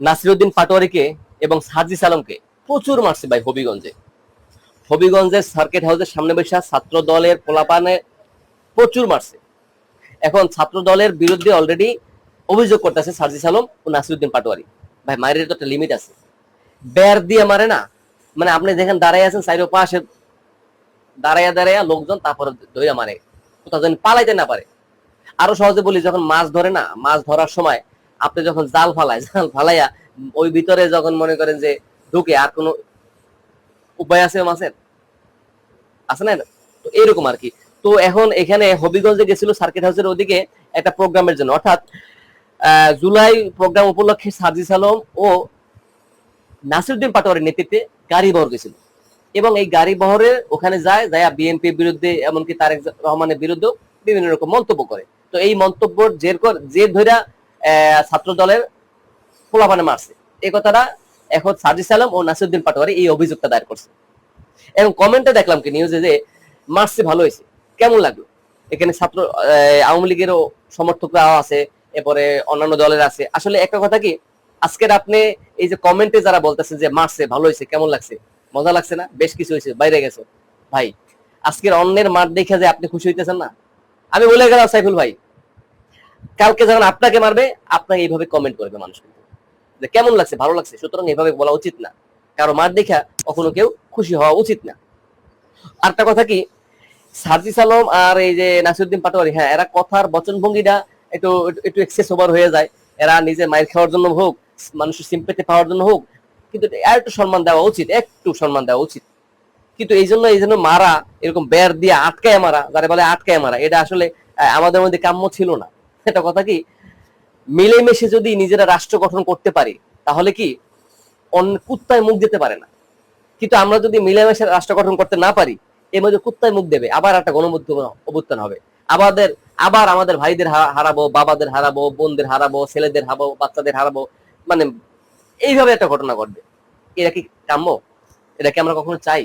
নাসিরউদ্দিন পাটোয়ারিকে এবং সাজিস আলমকে প্রচুর মারছে ভাই হবিগঞ্জের সার্কিট হাউসের সামনে বসে ছাত্র দলের পোলাপানে প্রচুর মারছে। এখন ছাত্র দলের বিরুদ্ধে অলরেডি অভিযোগ করতেছে সাজিস আলম ও নাসিরউদ্দিন পাটোয়ারি। ভাই মায়ের তো একটা লিমিট আছে, বের দিয়ে মারে না। মানে আপনি দেখেন দাঁড়াই আছেন সাইড পাশে দাঁড়াইয়া লোকজন তারপরে ধরে মারে, কোথাও যেন পালাইতে না পারে। আরো সহজে বলি, যখন মাছ ধরে না, মাছ ধরার সময় আপনি যখন জাল ফালাইয়া ওই ভিতরে যখন মনে করেন যে ঢুকে, আর কোনো উপায় আছে মাছের? আছে না? তো এরকম আর কি। তো এখন এখানে হবিগঞ্জে গেছিল সার্কিট হাউসের ওদিকে একটা প্রোগ্রামের জন্য, অর্থাৎ জুলাই প্রোগ্রাম উপলক্ষে সাজিস আলম ও নাসিরউদ্দিন পাটোয়ারির নেতৃত্বে গাড়ি বহর গেছিল, এবং এই গাড়ি বহরে ওখানে যায় বিএনপির বিরুদ্ধে, এমনকি তারেক রহমানের বিরুদ্ধে বিভিন্ন রকম মন্তব্য করে। তো এই মন্তব্যের জের ধরে ছাত্র দলের পোলাপানে মারছে, এই কথাটা এখন সাজিস আলম ও নাসিরউদ্দিন পাটোয়ারি এই অভিযোগটা দায়ের করছে। এবং কমেন্টে দেখলাম কি নিউজে যে মারছে ভালো হয়েছে, কেমন লাগলো? এখানে ছাত্র আওয়ামী লীগেরও সমর্থকরা আছে, এরপরে অন্যান্য দলের আছে। আসলে একটা কথা কি, আজকের আপনি এই যে কমেন্টে যারা বলতেছে যে মারছে ভালো হয়েছে, কেমন লাগছে? মজা লাগছে না? বেশ কিছু হয়েছে, বাইরে গেছে ভাই। আজকের অন্যের মার দেখে যে আপনি খুশি হইতেছেন না? আমি বলে গেলাম সাইফুল ভাই, কালকে যখন আপনাকে মারবে, আপনাকে এইভাবে কমেন্ট করবে মানুষ, যে কেমন লাগছে, ভালো লাগছে। সুতরাং এইভাবে বলা উচিত না, কারো মার দেখা কখনো কেউ খুশি হওয়া উচিত না। আরেকটা কথা কি, সাজিস আলম আর এই যে নাসিরউদ্দিন পাটোয়ারি, হ্যাঁ, এরা কথার বচনভঙ্গিটা একটু একটু এক্সেস ওভার হয়ে যায়। এরা নিজে মাইর খাওয়ার জন্য হোক, মানুষের সিম্পেথি পাওয়ার জন্য হোক, কিন্তু আর একটু সম্মান দেওয়া উচিত, একটু সম্মান দেওয়া উচিত। কিন্তু এই জন্য মারা, এরকম বের দিয়ে আটকায় মারা, যারা বলে আটকায় মারা, এটা আসলে আমাদের মধ্যে কাম্য ছিল না। এটা কথা কি, মিলেমিশে যদি নিজেরা রাষ্ট্র গঠন করতে পারি, তাহলে কি অন্য কুত্তায় মুখ দিতে পারে না। কিন্তু আমরা যদি মিলেমিশে রাষ্ট্র গঠন করতে না পারি, এর মধ্যে কুত্তায় মুখ দেবে, আবার একটা অভ্যুত্থান হবে। আবার আমাদের ভাইদের হারাবো, বাবাদের হারাবো, বোনদের হারাবো, ছেলেদের হারাবো, বাচ্চাদের হারাবো। মানে এইভাবে একটা ঘটনা ঘটবে। এটা কি কাম্য? এটা কি আমরা কখনো চাই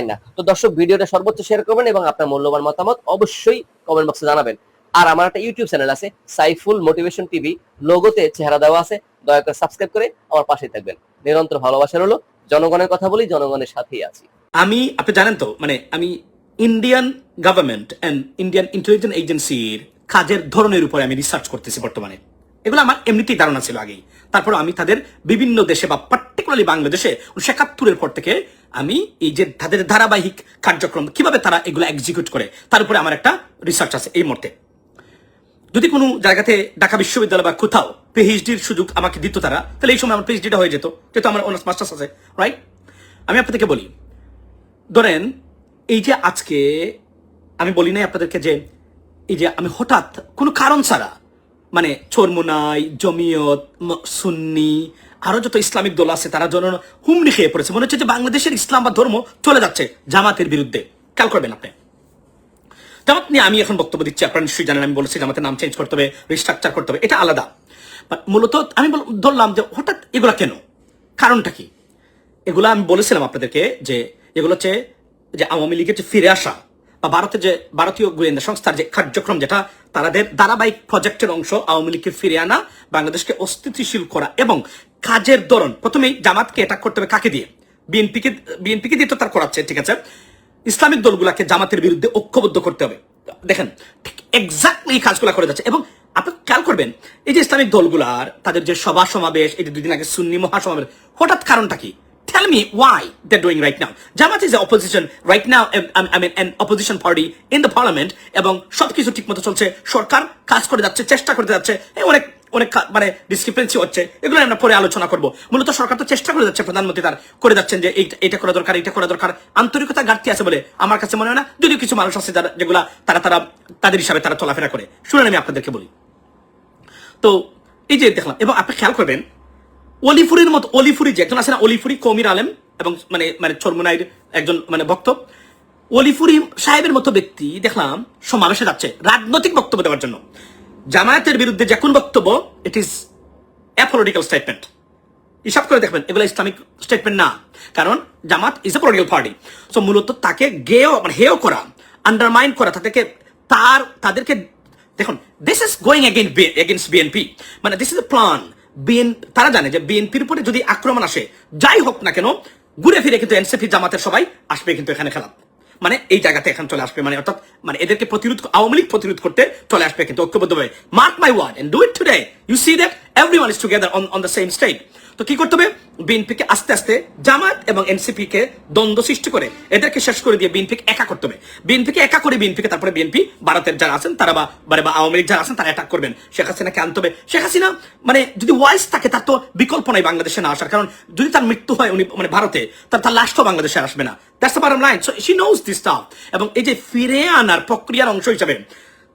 না। তো দর্শক, ভিডিওটা সর্বোচ্চ শেয়ার করবেন এবং আপনার মূল্যবান মতামত অবশ্যই কমেন্ট বক্সে জানাবেন। আর আমার একটা ইউটিউব চ্যানেল আছে, সাইফুল মোটিভেশন টিভি, লোগোতে চেহারা দেওয়া আছে, দয়া করে সাবস্ক্রাইব করে আমার পাশে থাকবেন। নিরন্তর ভালোবাসা রইলো। জনগণের কথা বলি, জনগণের সাথেই আছি। আপনি জানেন তো, আমি Indian government and Indian intelligence এজেন্সির কাজের ধরনের উপরে আমি রিসার্চ করতেছি বর্তমানে। এগুলো আমার এমনিতেই ধারণা ছিল আগেই। তারপর আমি তাদের বিভিন্ন দেশে বা পার্টিকুলারলি বাংলাদেশে 1971 পর থেকে আমি এই যে তাদের ধারাবাহিক কার্যক্রম কিভাবে তারা এগুলো এক্সিকিউট করে, তার উপরে আমার একটা রিসার্চ আছে এই মুহূর্তে। যদি কোনো জায়গাতে ঢাকা বিশ্ববিদ্যালয় বা কোথাও পিএইচডির সুযোগ আমাকে দিত তারা, তাহলে এই সময় আমার পিএইচডিটা হয়ে যেত, যেহেতু আমার অনার্স মাস্টার্স আছে, রাইট? আমি আপনাদেরকে বলি, ধরেন এই যে আজকে আমি বলি নাই আপনাদেরকে যে এই যে আমি হঠাৎ কোনো কারণ ছাড়া, চরমোনাই, জমিয়ত, সুন্নি, আরো যত ইসলামিক দল আছে, তারা যেন হুমড়ি খেয়ে পড়েছে। মনে হচ্ছে যে বাংলাদেশের ইসলাম বা ধর্ম চলে যাচ্ছে জামাতের বিরুদ্ধে। খেয়াল করবেন আপনি, জামাত নিয়ে আমি এখন বক্তব্য দিচ্ছি, আপনারা নিশ্চয়ই জানেন আমি বলেছি জামাতের নাম চেঞ্জ করতে হবে, রিস্ট্রাকচার করতে হবে, এটা আলাদা। বাট মূলত আমি ধরলাম যে হঠাৎ এগুলা কেন, কারণটা কি? এগুলা আমি বলেছিলাম আপনাদেরকে যে এগুলো হচ্ছে যে আওয়ামী লীগের যে ফিরে আসা বা ভারতীয় গোয়েন্দা সংস্থার যে কার্যক্রম, যেটা তাদের ধারাবাহিক প্রজেক্টের অংশ, আওয়ামী লীগকে ফিরে আনা, বাংলাদেশকে অস্থিতিশীল করা এবং কাজের ধরন। প্রথমেই জামাতকে অ্যাটাক করতে হবে কাকে দিয়ে? বিএনপিকে দিয়ে তো তার করাচ্ছে, ঠিক আছে। ইসলামিক দলগুলাকে জামাতের বিরুদ্ধে ঐক্যবদ্ধ করতে হবে। দেখেন ঠিক এক্স্যাক্টলি এই কাজগুলা করে যাচ্ছে। এবং আপনি খেয়াল করবেন এই যে ইসলামিক দলগুলার তাদের যে সভা সমাবেশ, এই যে 2 দিন আগে সুন্নি মহাসমাবেশ, হঠাৎ কারণটা কি? Tell me why they're doing right now. Jamaat is the opposition right now. I mean an opposition party in the parliament. এবং সবকিছু ঠিকমতো চলছে, সরকার কাজ করে যাচ্ছে, চেষ্টা করে যাচ্ছে, অনেক ডিসক্রিপেন্সি হচ্ছে, এগুলো আমরা পরে আলোচনা করব। মূলত সরকার তো চেষ্টা করে যাচ্ছে, প্রধানমন্ত্রী তার করে যাচ্ছেন যে এইটা করা দরকার, এইটা করা দরকার। আন্তরিকতা ঘাটতি আছে বলে আমার কাছে মনে হয় না, যদিও কিছু মানুষ আছে যেগুলা তাদের হিসাবে তারা চলাফেরা করে। শুনেন আমি আপনাদেরকে বলি। তো এই যে দেখলাম, এবং আপনি খেয়াল করবেন অলিফুরির মতো, অলিফুরি যে একজন আছে না, অলিফুরি কৌমির আলেম এবং চরমোনাইর একজন ভক্ত, অলিফুরি সাহেবের মতো ব্যক্তি দেখলাম সমাবেশে যাচ্ছে রাজনৈতিক বক্তব্য দেওয়ার জন্য। জামায়াতের বিরুদ্ধে যে কোন বক্তব্য, it is a political statement. হিসাব করে দেখবেন এগুলো ইসলামিক স্টেটমেন্ট না, কারণ Jamaat is a political party. So মূলত তাকে হেয় করা, আন্ডারমাইন করা, তাদেরকে দেখুন, this is going against BNP, মানে দিস ইজ এ প্ল্যান। তারা জানে যে বিএনপির উপরে যদি আক্রমণ আসে, যাই হোক না কেন, ঘুরে ফিরে কিন্তু এনসিপি জামাতের সবাই আসবে কিন্তু এখানে খেলা, মানে এই জায়গাতে এখন চলে আসবে, মানে অর্থাৎ মানে এদেরকে আওয়ামী লীগ প্রতিরোধ করতে চলে আসবে কিন্তু ঐক্যবদ্ধভাবে। Mark my word and do it today, you see that everyone is together on the same stage. তো কি করতে হবে, বিএনপিকে আস্তে আস্তে জামাত এবং এনসিপি কে দ্বন্দ্ব সৃষ্টি করে এদেরকে শেষ করে দিয়ে বিএনপিকে একা করতে হবে। বিএনপিকে একা করে বিএনপিকে তারপরে বিএনপি ভারতের যারা আছেন তারা বা আওয়ামী লীগ যারা আছেন তারা অ্যাটাক করবেন। শেখ হাসিনাকে আনতে হবে। শেখ হাসিনা মানে যদি ওয়াইস থাকে তার তো বিকল্প নাই বাংলাদেশে না আসার, কারণ যদি তার মৃত্যু হয় উনি মানে ভারতে, তার লাশও বাংলাদেশে আসবে না। That's the bottom line. So she knows this staff. এবং এই যে ফিরে আনার প্রক্রিয়ার অংশ হিসাবে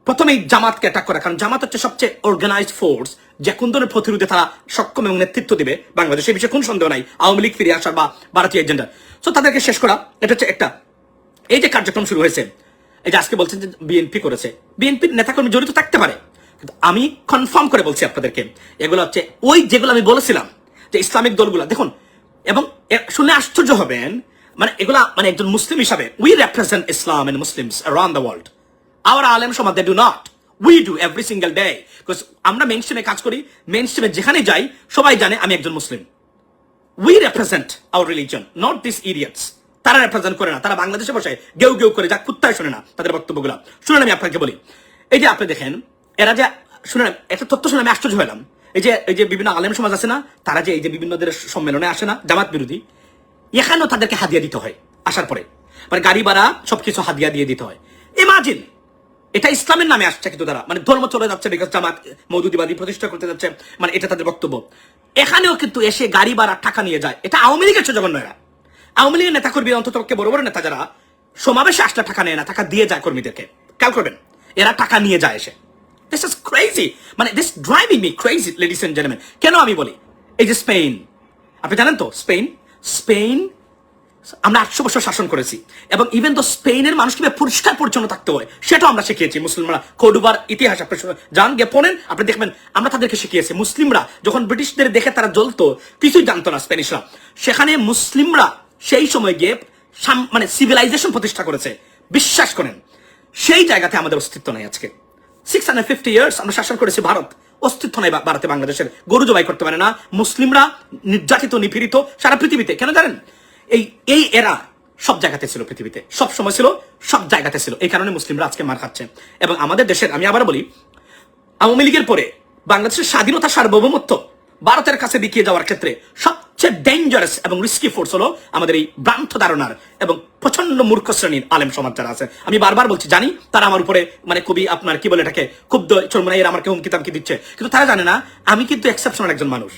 প্রথমেই জামাতকে অ্যাটাক করা, কারণ জামাত হচ্ছে সবচেয়ে অর্গানাইজড ফোর্স, যে কোন ধরনের প্রতিরোধে তারা সক্ষম এবং নেতৃত্ব দিবে বাংলাদেশে, এই বিষয়ে কোন সন্দেহ নাই, আওয়ামী লীগ ফিরে আসার বা ভারতীয় এজেন্ডা। সো তাদেরকে শেষ করা, এটা হচ্ছে একটা। এই যে কার্যক্রম শুরু হয়েছে, এই যে আজকে বলছেন যে বিএনপি করেছে, বিএনপির নেতাকর্মী জড়িত থাকতে পারে, কিন্তু আমি কনফার্ম করে বলছি আপনাদেরকে, এগুলো হচ্ছে ওই যেগুলো আমি বলেছিলাম যে ইসলামিক দলগুলো দেখুন, এবং শুনে আশ্চর্য হবেন, মানে এগুলা মানে একজন মুসলিম হিসাবে we represent Islam and Muslims around the world. Our আলেম সমাজ they do not, we do every single day, because আমরা মেইন স্ট্রিমে কাজ করি, মেইন স্ট্রিমে যেখানে যাই সবাই জানে আমি একজন মুসলিম। We represent our religion, not this idiots. তারা রিপ্রেজেন্ট করে না, তারা বাংলাদেশে বসে গেউ গেউ করে, যা কুত্তায় শোনে না তাদের বক্তব্যগুলো। শুনেন আমি আপনাকে বলি, এই যে আপনি দেখেন এরা যে শুনেন, একটা তথ্য শুনে আমি আশ্চর্য হলাম। এই যে বিভিন্ন আলেম সমাজ আছে না, তারা যে এই যে বিভিন্ন দেশের সম্মেলনে আসে না জামাত বিরোধী, এখানেও তাদেরকে হাদিয়া দিতে হয় আসার পরে, মানে গাড়ি ভাড়া সবকিছু হাদিয়া দিয়ে দিতে হয়। ইমাজিন, এটা ইসলামের নামে আসছে কিন্তু তারা মানে ধর্ম চলে যাচ্ছে, বিকজ জামাত মওদুদিবাদী প্রতিষ্ঠা করতে যাচ্ছে, মানে এটা তাদের বক্তব্য। এখানেও কিন্তু এসে গাড়ি ভাড়া টাকা নিয়ে যায়। এটা আওয়ামী লীগের জঘন্য। এরা আওয়ামী লীগের নেতা কর্মী, অন্তত বড় বড় নেতা যারা সমাবেশে আসলে টাকা নেয় না, টাকা দিয়ে যায় কর্মীদেরকে। খেয়াল করবেন, এরা টাকা নিয়ে যায় এসে। দিস ইজ ক্রেজি, মানে this driving me crazy ladies and gentleman. কেন আমি বলি, এই যে স্পেন, আপনি জানেন তো স্পেন আমরা 800 বছর শাসন করেছি, এবং ইভেন তো স্পেনের মানুষ কিভাবে পরিষ্কার পরিচ্ছন্ন থাকতে হয় সেটাও আমরা শিখিয়েছি মুসলিমরা। কর্ডোবার ইতিহাস আপনি যান গিয়ে পড়েন, আপনি দেখবেন আমরা তাদেরকে শিখিয়েছি। মুসলিমরা যখন ব্রিটিশদের দেখে তারা জ্বলতো, কিছুই জানতো না স্প্যানিশরা, সেখানে মুসলিমরা সেই সময় গিয়ে মানে সিভিলাইজেশন প্রতিষ্ঠা করেছে। বিশ্বাস করেন, সেই জায়গাতে আমাদের অস্তিত্ব নাই আজকে। 650 ইয়ার্স আমরা শাসন করেছি ভারত, অস্তিত্ব নাই ভারতে। বাংলাদেশের গরু জবাই করতে পারে না মুসলিমরা, নির্যাতিত নিপীড়িত সারা পৃথিবীতে। কেন জানেন? এই এরা সব জায়গাতে ছিল, পৃথিবীতে সব সময় ছিল, সব জায়গাতে ছিল। এই কারণে মুসলিমরা আজকে মার খাচ্ছে। এবং আমাদের দেশের, আমি আবার বলি, আওয়ামী লীগের পরে বাংলাদেশের স্বাধীনতা সার্বভৌমত্ব ভারতের কাছে বিকিয়ে যাওয়ার ক্ষেত্রে সবচেয়ে ডেঞ্জারাস এবং রিস্কি ফোর্স হলো আমাদের এই ভ্রান্ত ধারণার এবং প্রচন্ড মূর্খ শ্রেণীর আলেম সমাজ যারা আছে। আমি বারবার বলছি, জানি তারা আমার উপরে মানে খুবই আপনার কি বলে এটাকে ক্ষুব্ধ চর্মনাই, আমার হুমকি তামকি দিচ্ছে, কিন্তু তারা জানে না আমি কিন্তু এক্সেপশনাল একজন মানুষ।